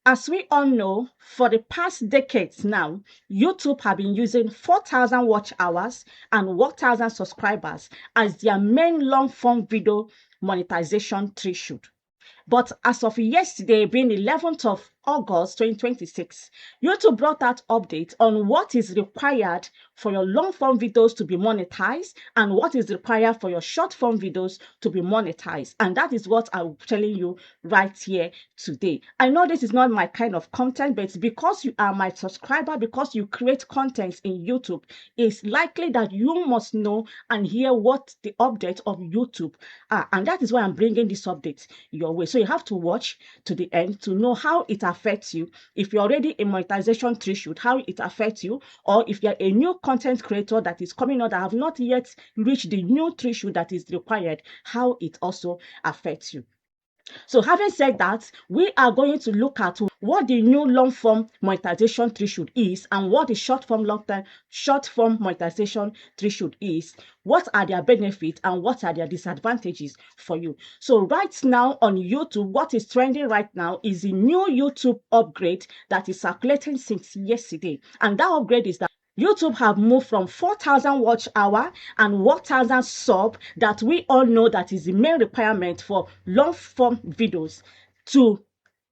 As we all know, for the past decades now, YouTube have been using 4,000 watch hours and 1,000 subscribers as their main long-form video monetization threshold. But as of yesterday, being 11th of August 2026, YouTube brought out update on what is required for your long-form videos to be monetized and what is required for your short-form videos to be monetized. And that is what I'm telling you right here today. I know this is not my kind of content, but because you are my subscriber, because you create content in YouTube, it's likely that you must know and hear what the update of YouTube are. And that is why I'm bringing this update your way. So you have to watch to the end to know how it affects you. If you're already in monetization threshold, how it affects you, or if you're a new content creator that is coming out that have not yet reached the new threshold that is required, how it also affects you. So having said that, we are going to look at what the new long-form monetization threshold is and what the short-form monetization threshold is. What are their benefits and what are their disadvantages for you? So right now on YouTube, what is trending right now is the new YouTube upgrade that is circulating since yesterday. And that upgrade is that YouTube have moved from 4,000 watch hour and 1,000 sub that we all know that is the main requirement for long form videos to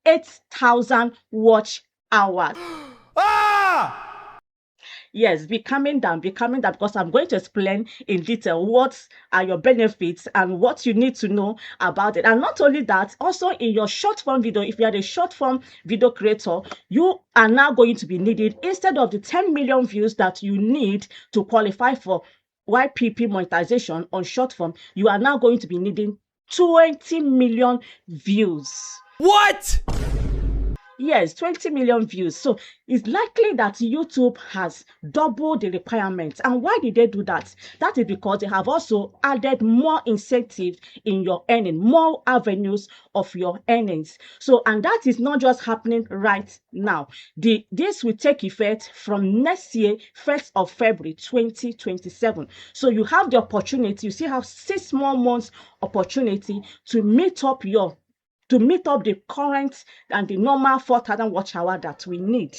8,000 watch hours. Yes, be coming down because I'm going to explain in detail what are your benefits and what you need to know about it. And not only that, also in your short form video, if you are a short form video creator, you are now going to be needed, instead of the 10 million views that you need to qualify for YPP monetization on short form, you are now going to be needing 20 million views. What? Yes, 20 million views. So it's likely that YouTube has doubled the requirements. And why did they do that? That is because they have also added more incentives in your earning, more avenues of your earnings. So, and that is not just happening right now. This will take effect from next year, 1st of February 2027. So you have the opportunity, you still have 6 more months opportunity to meet up the current and the normal 4,000 watch hour that we need.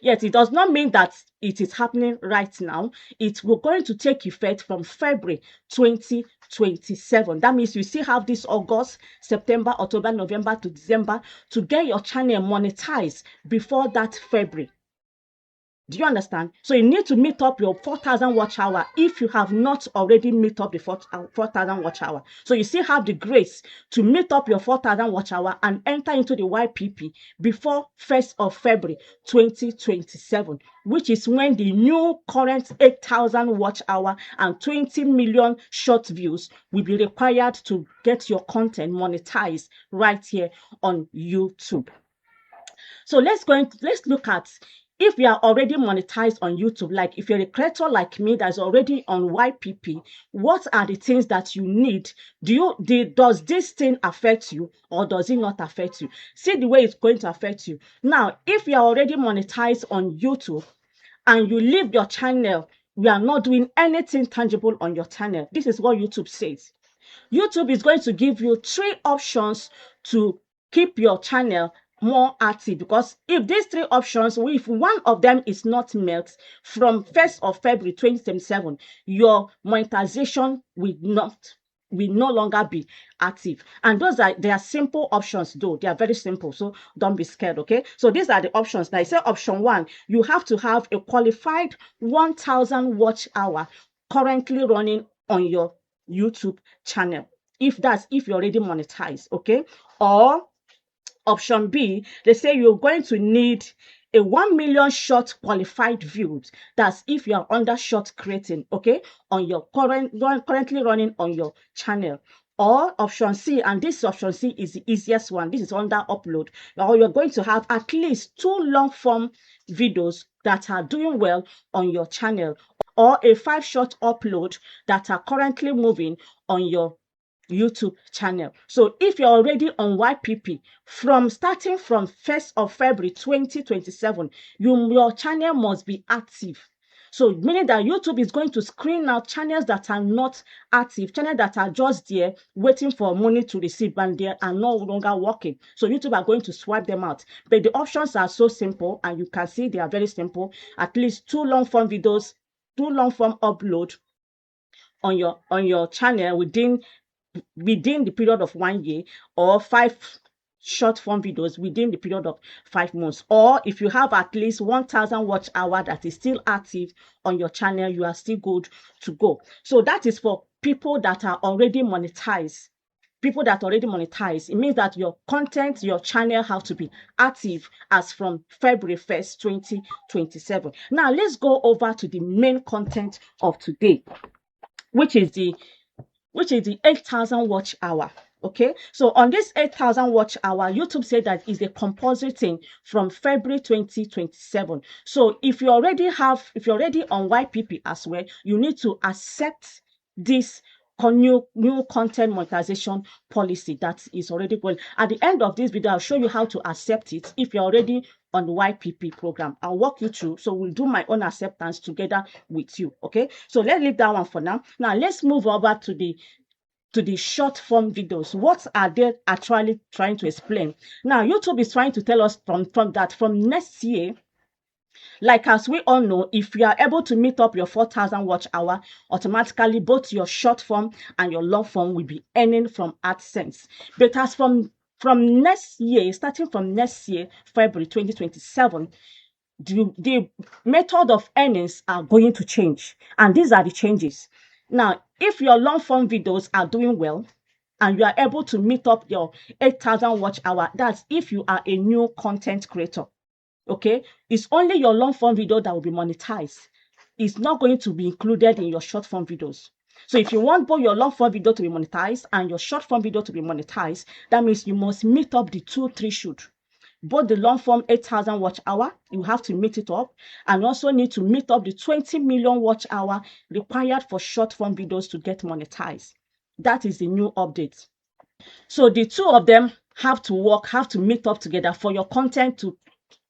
Yet it does not mean that it is happening right now. It will going to take effect from February 2027. That means you still have this August, September, October, November to December to get your channel monetized before that February. Do you understand? So you need to meet up your 4,000 watch hour if you have not already met up the 4,000 watch hour. So you still have the grace to meet up your 4,000 watch hour and enter into the YPP before 1st of February 2027, which is when the new current 8,000 watch hour and 20 million short views will be required to get your content monetized right here on YouTube. So let's look at, if you are already monetized on YouTube, like if you're a creator like me that's already on YPP, what are the things that you need? Does this thing affect you or does it not affect you? See the way it's going to affect you. Now, if you are already monetized on YouTube and you leave your channel, you are not doing anything tangible on your channel. This is what YouTube says. YouTube is going to give you 3 options to keep your channel more active, because if these 3 options, if one of them is not met, from 1st of February 2027, your monetization will no longer be active. And they are simple options, though they are very simple, so don't be scared. Okay, so these are the options. Now I say option 1, you have to have a qualified 1,000 watch hour currently running on your YouTube channel, if you're already monetized. Okay, or option B, they say you're going to need a 1 million short qualified views. That's if you are under short creating, okay, on your currently running on your channel. Or option C, and this option C is the easiest one. This is under upload. Or you're going to have at least 2 long form videos that are doing well on your channel, or a 5 short upload that are currently moving on your YouTube channel. So if you're already on YPP, starting from 1st of February 2027, your channel must be active. So meaning that YouTube is going to screen out channels that are not active, channels that are just there waiting for money to receive and they are no longer working. So YouTube are going to swipe them out. But the options are so simple, and you can see they are very simple. At least 2 long form videos, 2 long form upload on your channel within the period of 1 year, or 5 short form videos within the period of 5 months. Or if you have at least 1,000 watch hour that is still active on your channel, you are still good to go. So that is for people that are already monetized. People that already monetize. It means that your content, your channel have to be active as from February 1st, 2027. Now let's go over to the main content of today, which is the 8,000 watch hour. Okay, so on this 8,000 watch hour, YouTube said that is a compulsory thing from February 2027. So if you already on YPP as well, you need to accept this new content monetization policy that is already going. At the end of this video, I'll show you how to accept it if you're already on the YPP program. I'll walk you through. So we'll do my own acceptance together with you. Okay, so let's leave that one for now. Now let's move over to the short form videos. What are they actually trying to explain? Now YouTube is trying to tell us from next year, like as we all know, if you are able to meet up your 4,000 watch hour, automatically both your short form and your long form will be earning from AdSense. But as from next year, starting from next year, February 2027, the method of earnings are going to change. And these are the changes. Now, if your long form videos are doing well and you are able to meet up your 8,000 watch hour, that's if you are a new content creator. Okay, it's only your long form video that will be monetized. It's not going to be included in your short form videos. So if you want both your long form video to be monetized and your short form video to be monetized, that means you must meet up the 2 threshold. Both the long form 8,000 watch hour, you have to meet it up, and also need to meet up the 20 million watch hour required for short form videos to get monetized. That is the new update. So the two of them have to meet up together for your content to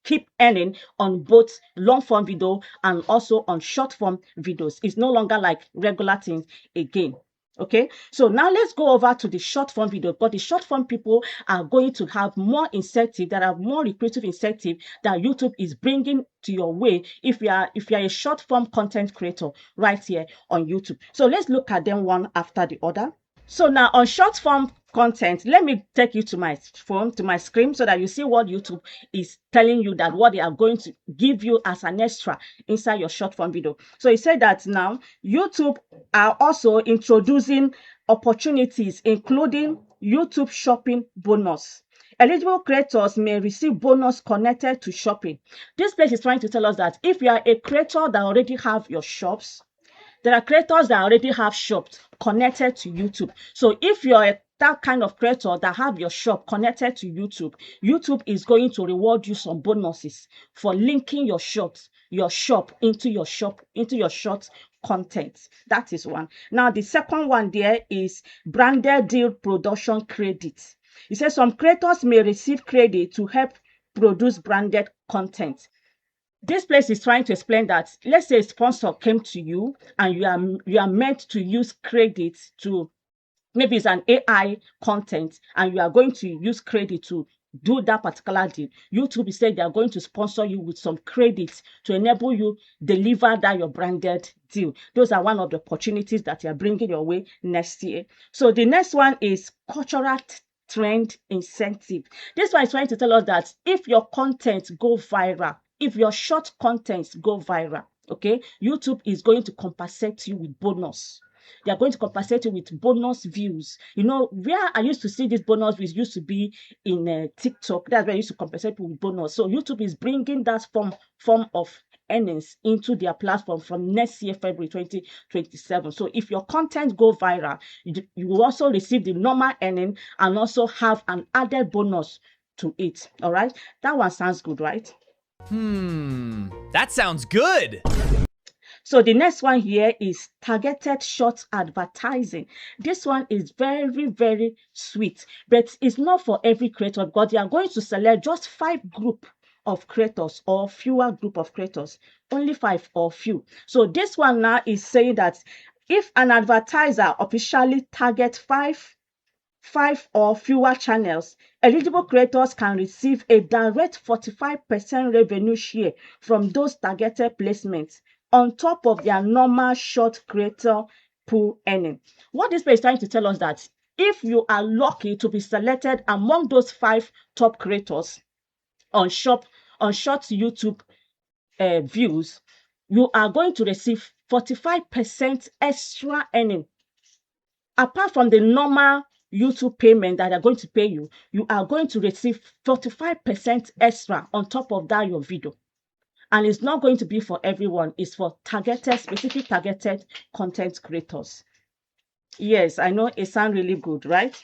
keep earning on both long form video and also on short form videos. It's no longer like regular things again. Okay, so now let's go over to the short form video. But the short form people are going to have more incentive, that are more lucrative incentive that YouTube is bringing to your way if you are a short form content creator right here on YouTube. So let's look at them one after the other. So now on short form content, let me take you to my phone, to my screen, so that you see what YouTube is telling you, that what they are going to give you as an extra inside your short form video. So it said that now YouTube are also introducing opportunities, including YouTube shopping bonus. Eligible creators may receive bonus connected to shopping. This place is trying to tell us that if you are a creator that already have your shops, there are creators that already have shops connected to YouTube. So if you're that kind of creator that have your shop connected to YouTube, YouTube is going to reward you some bonuses for linking your shop into your short content. That is one. Now the second one there is branded deal production credit. It says some creators may receive credit to help produce branded content. This place is trying to explain that, let's say a sponsor came to you and you are meant to use credit to, maybe it's an AI content, and you are going to use credit to do that particular deal. YouTube said they are going to sponsor you with some credits to enable you deliver that your branded deal. Those are one of the opportunities that you are bringing your way next year. So the next one is cultural trend incentive. This one is trying to tell us that if your content go viral, if your short contents go viral, okay, YouTube is going to compensate you with bonus. They are going to compensate you with bonus views. You know, where I used to see these bonus views used to be in TikTok. That's where I used to compensate people with bonus. So YouTube is bringing that form of earnings into their platform from next year, February 2027. So if your content go viral, you will also receive the normal earning and also have an added bonus to it. All right, that one sounds good, right? That sounds good. So the next one here is targeted short advertising. This one is very, very sweet, but it's not for every creator, because they are going to select just 5 group of creators or fewer group of creators, only 5 or few. So this one now is saying that if an advertiser officially targets five or fewer channels, eligible creators can receive a direct 45% revenue share from those targeted placements on top of their normal short creator pool earning. What this is trying to tell us that if you are lucky to be selected among those 5 top creators on short YouTube views, you are going to receive 45% extra earning. Apart from the normal YouTube payment that they're going to pay you, you are going to receive 45% extra on top of that your video. And it's not going to be for everyone. It's for specific targeted content creators. Yes, I know it sounds really good, right?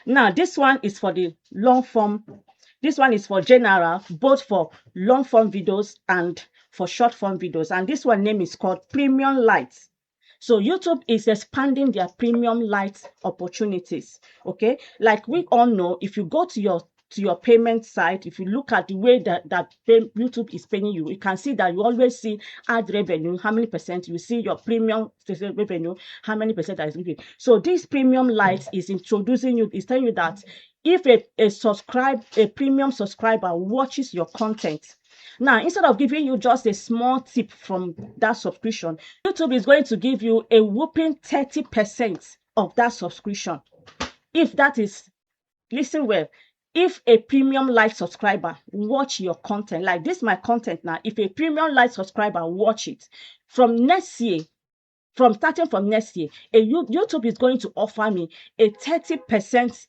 Now, this one is for the long form. This one is for general, both for long form videos and for short form videos. And this one name is called Premium Lights. So YouTube is expanding their premium light opportunities. Okay, like we all know, if you go to your payment site, if you look at the way that YouTube is paying you, you can see that you always see ad revenue, how many percent. You see your premium revenue, how many percent that is given. So this premium light is introducing you, is telling you that if a premium subscriber watches your content, now, instead of giving you just a small tip from that subscription, YouTube is going to give you a whopping 30% of that subscription. If that is, listen well, if a premium live subscriber watch your content, like this my content now, if a premium live subscriber watch it, starting from next year, YouTube is going to offer me a 30%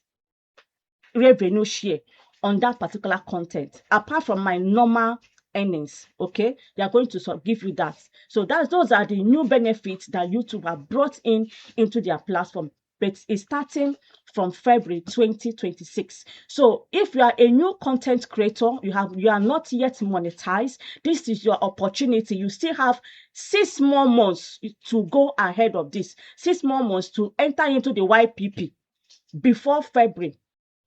revenue share on that particular content, apart from my normal earnings. Okay, they are going to give you that. So those are the new benefits that YouTube have brought into their platform, but it's starting from February 2026. So if you are a new content creator, you are not yet monetized, this is your opportunity. You still have 6 more months to go ahead of this, 6 more months to enter into the YPP before February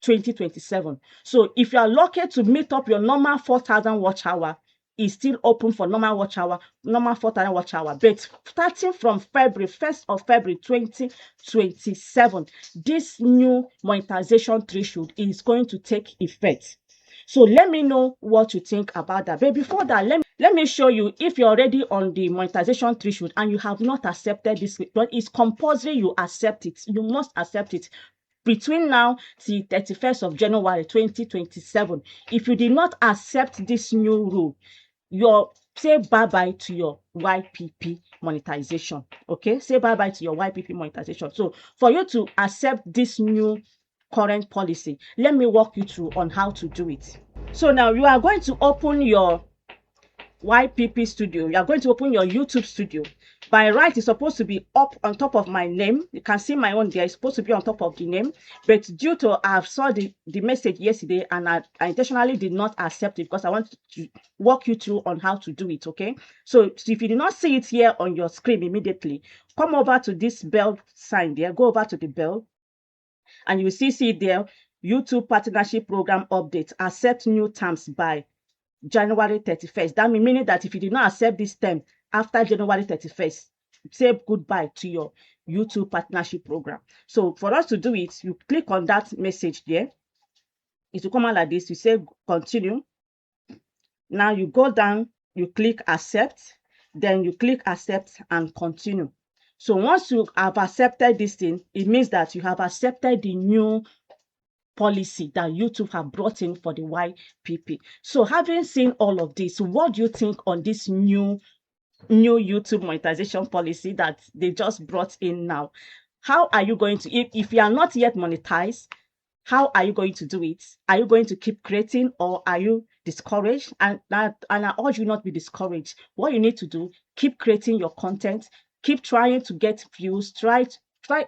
2027. So if you are lucky to meet up your normal 4,000 watch hour, is still open for normal 4,000 watch hour. But starting from February 1st of February 2027, this new monetization threshold is going to take effect. So let me know what you think about that. But before that, let me show you, if you're already on the monetization threshold and you have not accepted this, but it's compulsory you accept it. You must accept it between now till 31st of January 2027. If you did not accept this new rule, say bye-bye to your YPP monetization. Okay, say bye-bye to your YPP monetization. So for you to accept this new current policy, let me walk you through on how to do it. So now you are going to open your YPP studio. You are going to open your YouTube studio. By right, it's supposed to be up on top of my name. You can see my own there. It's supposed to be on top of the name, but due to I saw the message yesterday and I intentionally did not accept it because I want to walk you through on how to do it. Okay, so if you do not see it here on your screen immediately, come over to this bell sign there. Go over to the bell and you will see there, YouTube Partnership Program Update. Accept new terms by January 31st. That meaning that if you did not accept this term after January 31st, say goodbye to your YouTube partnership program. So for us to do it, you click on that message there. It will come out like this. You say continue. Now you go down, you click accept, then you click accept and continue. So once you have accepted this thing, it means that you have accepted the new policy that YouTube have brought in for the YPP. So having seen all of this, what do you think on this new YouTube monetization policy that they just brought in now? How are you going to, if you are not yet monetized, how are you going to do it? Are you going to keep creating or are you discouraged? And I urge you not be discouraged. What you need to do, keep creating your content, keep trying to get views, try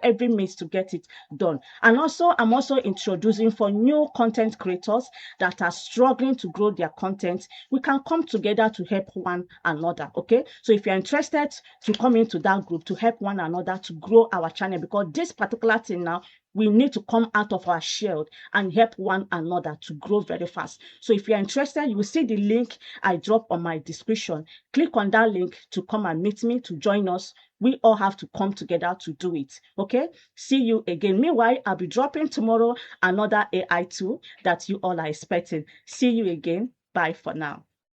every means to get it done. And also, I'm also introducing for new content creators that are struggling to grow their content. We can come together to help one another. Okay, so if you're interested to come into that group to help one another to grow our channel, because this particular thing now, We need to come out of our shell and help one another to grow very fast. So if you're interested, you will see the link I drop on my description. Click on that link to come and meet me, to join us. We all have to come together to do it. Okay? See you again. Meanwhile, I'll be dropping tomorrow another AI tool that you all are expecting. See you again. Bye for now.